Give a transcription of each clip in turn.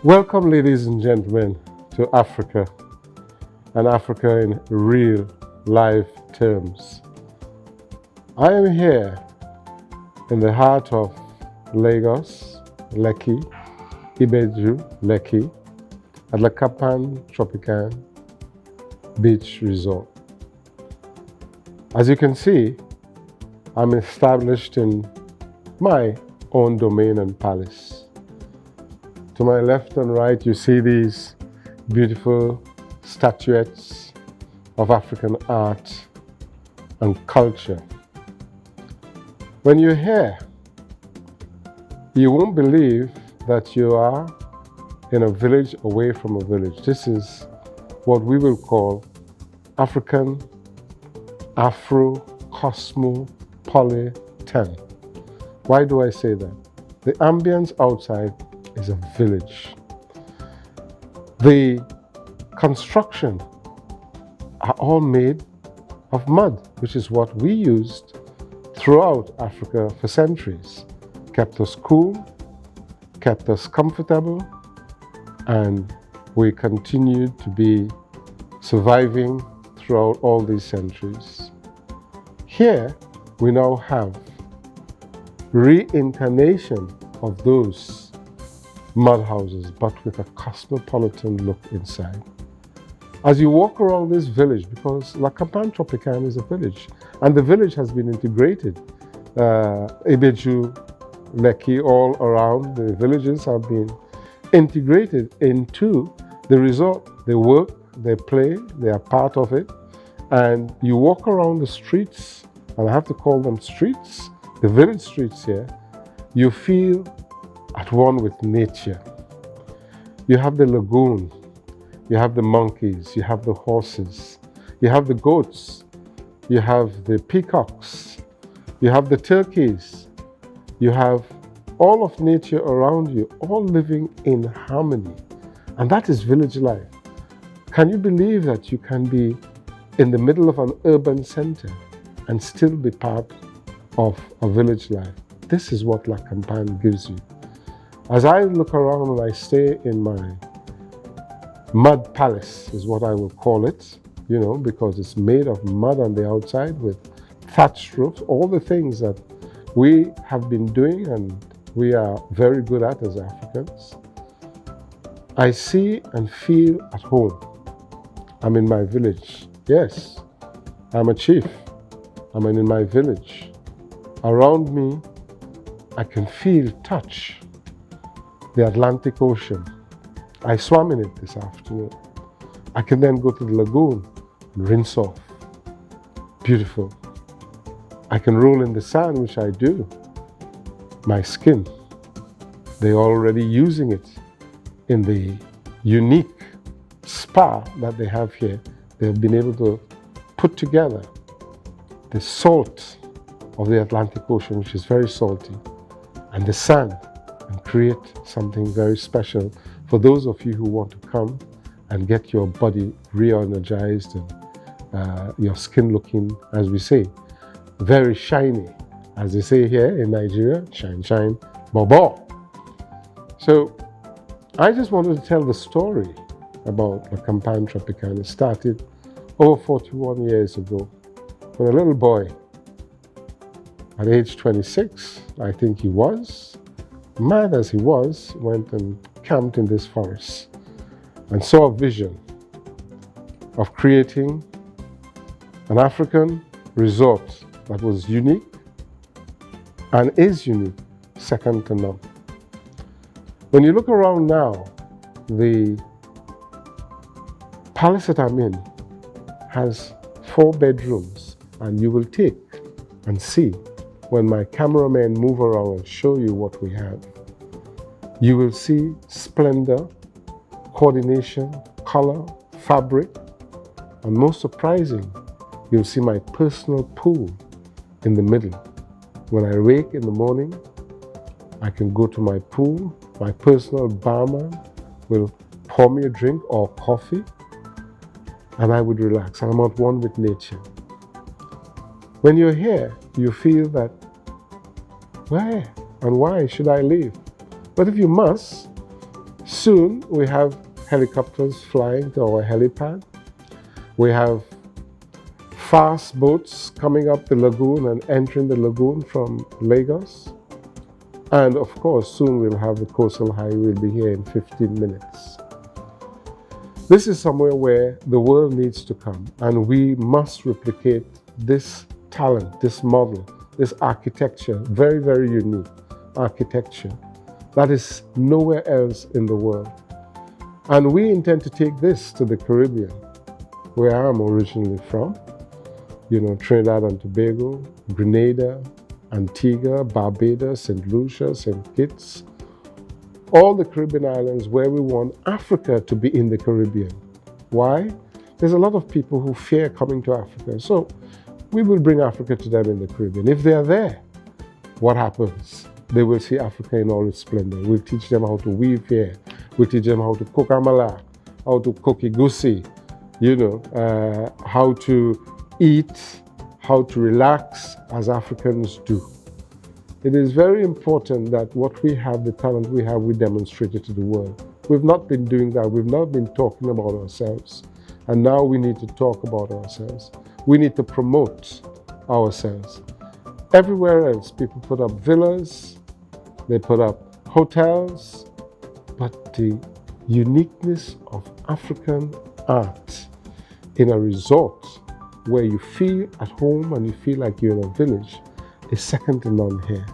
Welcome, ladies and gentlemen, to Africa, and Africa in real life terms. I am here in the heart of Lagos, Lekki, Ibeju, Lekki, at the Campagne Tropicana Beach Resort. As you can see, I'm established in my own domain and palace. To my left and right, you see these beautiful statuettes of African art and culture. When you're here, you won't believe that you are in a village away from a village. This is what we will call African Afro-Cosmopolitan. Why do I say that? The ambience outside is a village. The construction are all made of mud, which is what we used throughout Africa for centuries. Kept us cool, kept us comfortable, and we continued to be surviving throughout all these centuries. Here, we now have reincarnation of those mud houses, but with a cosmopolitan look inside. As you walk around this village, because La Campagne Tropicana is a village, and the village has been integrated. Ibeju, Lekki, all around the villages have been integrated into the resort. They work, they play, they are part of it. And you walk around the streets, and I have to call them streets, the village streets here, you feel at one with nature. You have the lagoon, you have the monkeys, you have the horses, you have the goats, you have the peacocks, you have the turkeys, you have all of nature around you, all living in harmony. And that is village life. Can you believe that you can be in the middle of an urban center and still be part of a village life? This is what La Campagne gives you. As I look around and I stay in my mud palace, is what I will call it, because it's made of mud on the outside with thatched roofs, all the things that we have been doing and we are very good at as Africans. I see and feel at home. I'm in my village. Yes, I'm a chief. I'm in my village. Around me, I can feel, touch the Atlantic Ocean. I swam in it this afternoon. I can then go to the lagoon and rinse off. Beautiful. I can roll in the sand, which I do. My skin, they're already using it in the unique spa that they have here. They've been able to put together the salt of the Atlantic Ocean, which is very salty, and the sand, and create something very special for those of you who want to come and get your body re-energized and your skin looking, as we say, very shiny. As they say here in Nigeria, shine, shine, bobo. So I just wanted to tell the story about the Campagne Tropicana. It started over 41 years ago when a little boy at age 26, I think he was, mad as he was, went and camped in this forest and saw a vision of creating an African resort that was unique and is unique, second to none. When you look around now, the palace that I'm in has 4 bedrooms, and you will take and see when my cameramen move around and show you what we have. You will see splendor, coordination, color, fabric, and most surprising, you'll see my personal pool in the middle. When I wake in the morning, I can go to my pool. My personal barman will pour me a drink or coffee, and I would relax. I'm at one with nature. When you're here, you feel that, where and why should I leave? But if you must, Soon we have helicopters flying to our helipad. We have fast boats coming up the lagoon and entering the lagoon from Lagos. And of course, soon we'll have the coastal highway. We'll be here in 15 minutes. This is somewhere where the world needs to come, and we must replicate this talent, this model, this architecture, very, very unique architecture that is nowhere else in the world. And we intend to take this to the Caribbean, where I'm originally from. You know, Trinidad and Tobago, Grenada, Antigua, Barbados, St. Lucia, St. Kitts, all the Caribbean islands where we want Africa to be in the Caribbean. Why? There's a lot of people who fear coming to Africa. So we will bring Africa to them in the Caribbean. If they're there, what happens? They will see Africa in all its splendor. We'll teach them how to weave here. We'll teach them how to cook amala, how to cook igusi, you know, how to eat, how to relax as Africans do. It is very important that what we have, the talent we have, we demonstrate it to the world. We've not been doing that. We've not been talking about ourselves. And now we need to talk about ourselves. We need to promote ourselves. Everywhere else, people put up villas, they put up hotels, but the uniqueness of African art in a resort where you feel at home and you feel like you're in a village is second to none here.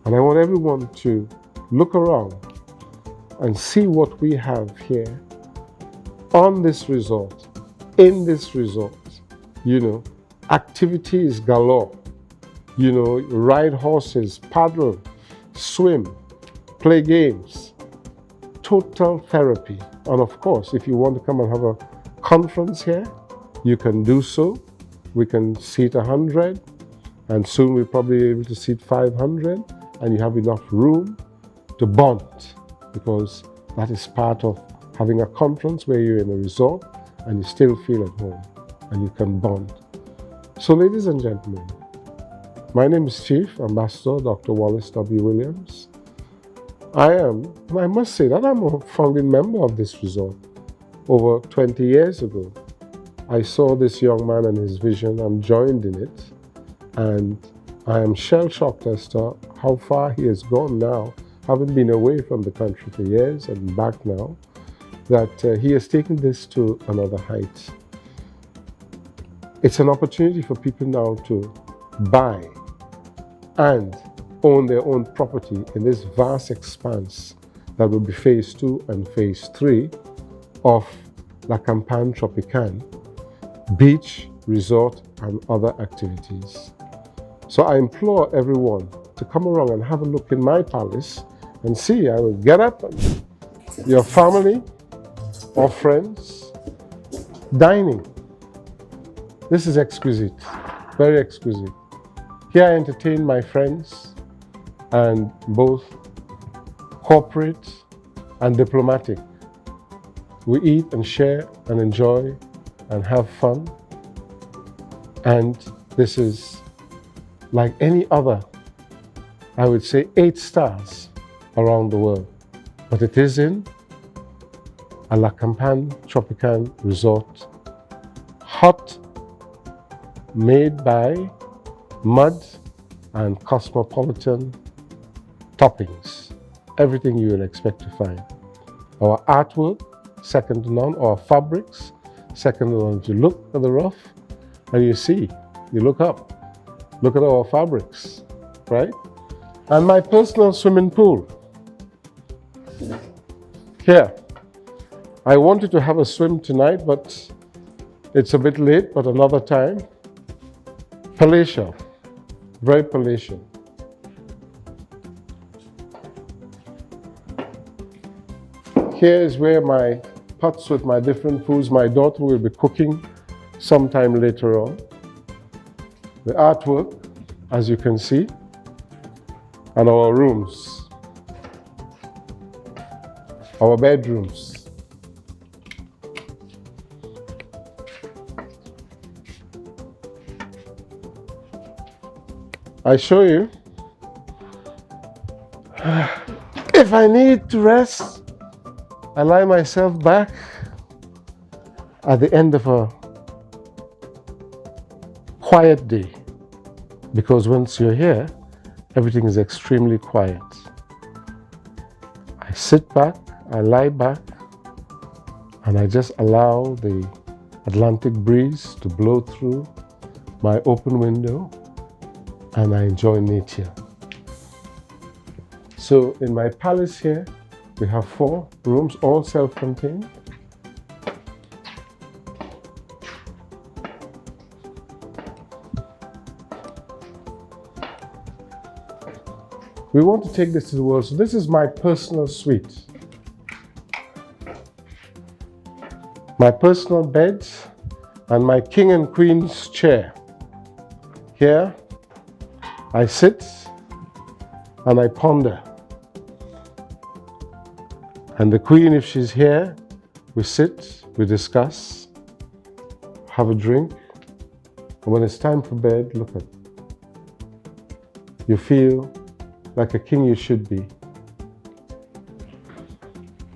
And I want everyone to look around and see what we have here on this resort, in this resort. You know, activities galore. You know, ride horses, paddle, swim, play games, total therapy. And of course, if you want to come and have a conference here, you can do so. We can seat 100, and soon we'll probably be able to seat 500, and you have enough room to bond, because that is part of having a conference where you're in a resort and you still feel at home and you can bond. So ladies and gentlemen, my name is Chief Ambassador Dr. Wallace W. Williams. I must say that I'm a founding member of this resort. Over 20 years ago, I saw this young man and his vision and joined in it. And I am shell-shocked as to how far he has gone now, having been away from the country for years and back now, that he has taken this to another height. It's an opportunity for people now to buy and own their own property in this vast expanse that will be phase 2 and phase 3 of La Campagne Tropicana, beach, resort, and other activities. So I implore everyone to come around and have a look in my palace and see. I will get up and your family or friends dining. This is exquisite, very exquisite. Here I entertain my friends, and both corporate and diplomatic. We eat and share and enjoy and have fun. And this is like any other, I would say 8 stars around the world. But it is in a La Campagne Tropicana resort, hot, made by mud and cosmopolitan toppings. Everything you will expect to find. Our artwork, second to none. Our fabrics, second to none. You look at the rough and you see, you look up, look at our fabrics, right? And my personal swimming pool. Here, I wanted to have a swim tonight, but it's a bit late, but another time. Palatial, very palatial. Here is where my pots with my different foods, my daughter will be cooking sometime later on. The artwork, as you can see, and our rooms, our bedrooms. I show you, if I need to rest, I lie myself back at the end of a quiet day, because once you're here, everything is extremely quiet. I sit back, I lie back, and I just allow the Atlantic breeze to blow through my open window, and I enjoy nature. So in my palace here, we have 4 rooms, all self-contained. We want to take this to the world. So this is my personal suite. My personal bed and my king and queen's chair. Here, I sit and I ponder. And the queen, if she's here, we sit, we discuss, have a drink. And when it's time for bed, look at it. You feel like a king you should be.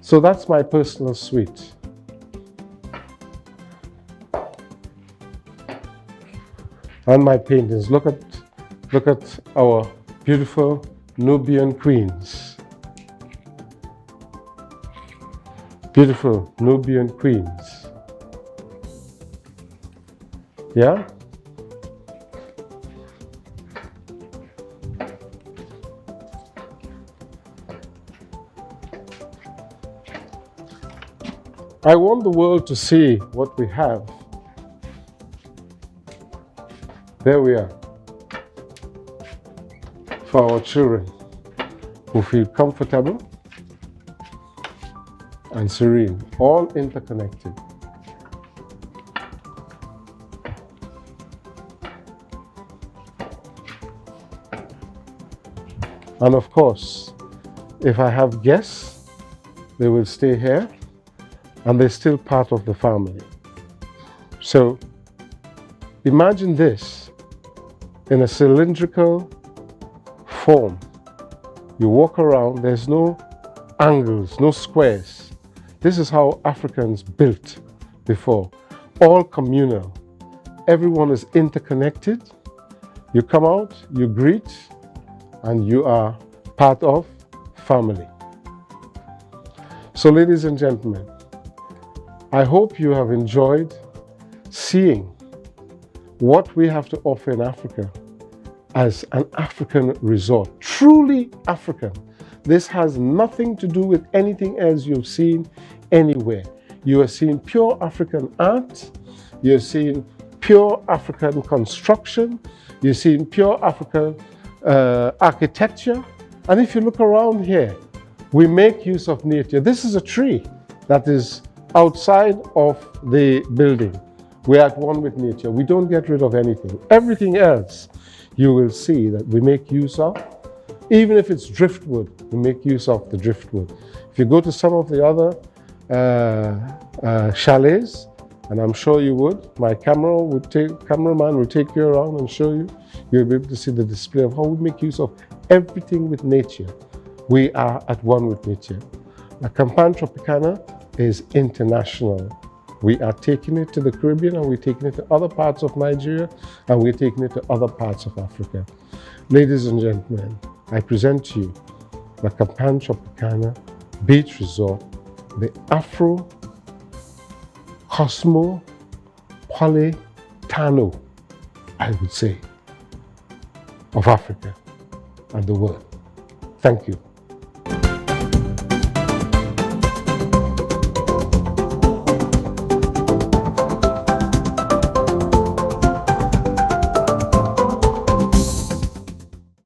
So that's my personal suite. And my paintings. Look at our beautiful Nubian queens. Beautiful Nubian queens. Yeah? I want the world to see what we have. There we are. For our children who feel comfortable and serene, all interconnected. And of course, if I have guests, they will stay here and they're still part of the family. So imagine this in a cylindrical form. You walk around, there's no angles, no squares. This is how Africans built before. All communal. Everyone is interconnected. You come out, you greet, and you are part of family. So ladies and gentlemen, I hope you have enjoyed seeing what we have to offer in Africa as an African resort, truly African. This has nothing to do with anything else you've seen anywhere. You are seeing pure African art, you're seeing pure African construction, you're seeing pure African architecture. And if you look around here, we make use of nature. This is a tree that is outside of the building. We're at one with nature. We don't get rid of anything. Everything else, you will see that we make use of. Even if it's driftwood, we make use of the driftwood. If you go to some of the other chalets, and I'm sure you would, my cameraman would take you around and show you. You'll be able to see the display of how we make use of everything with nature. We are at one with nature. La Campagne Tropicana is international. We are taking it to the Caribbean, and we're taking it to other parts of Nigeria, and we're taking it to other parts of Africa. Ladies and gentlemen, I present to you the Campagne Tropicana Beach Resort, the Afro Cosmopolitano, I would say, of Africa and the world. Thank you.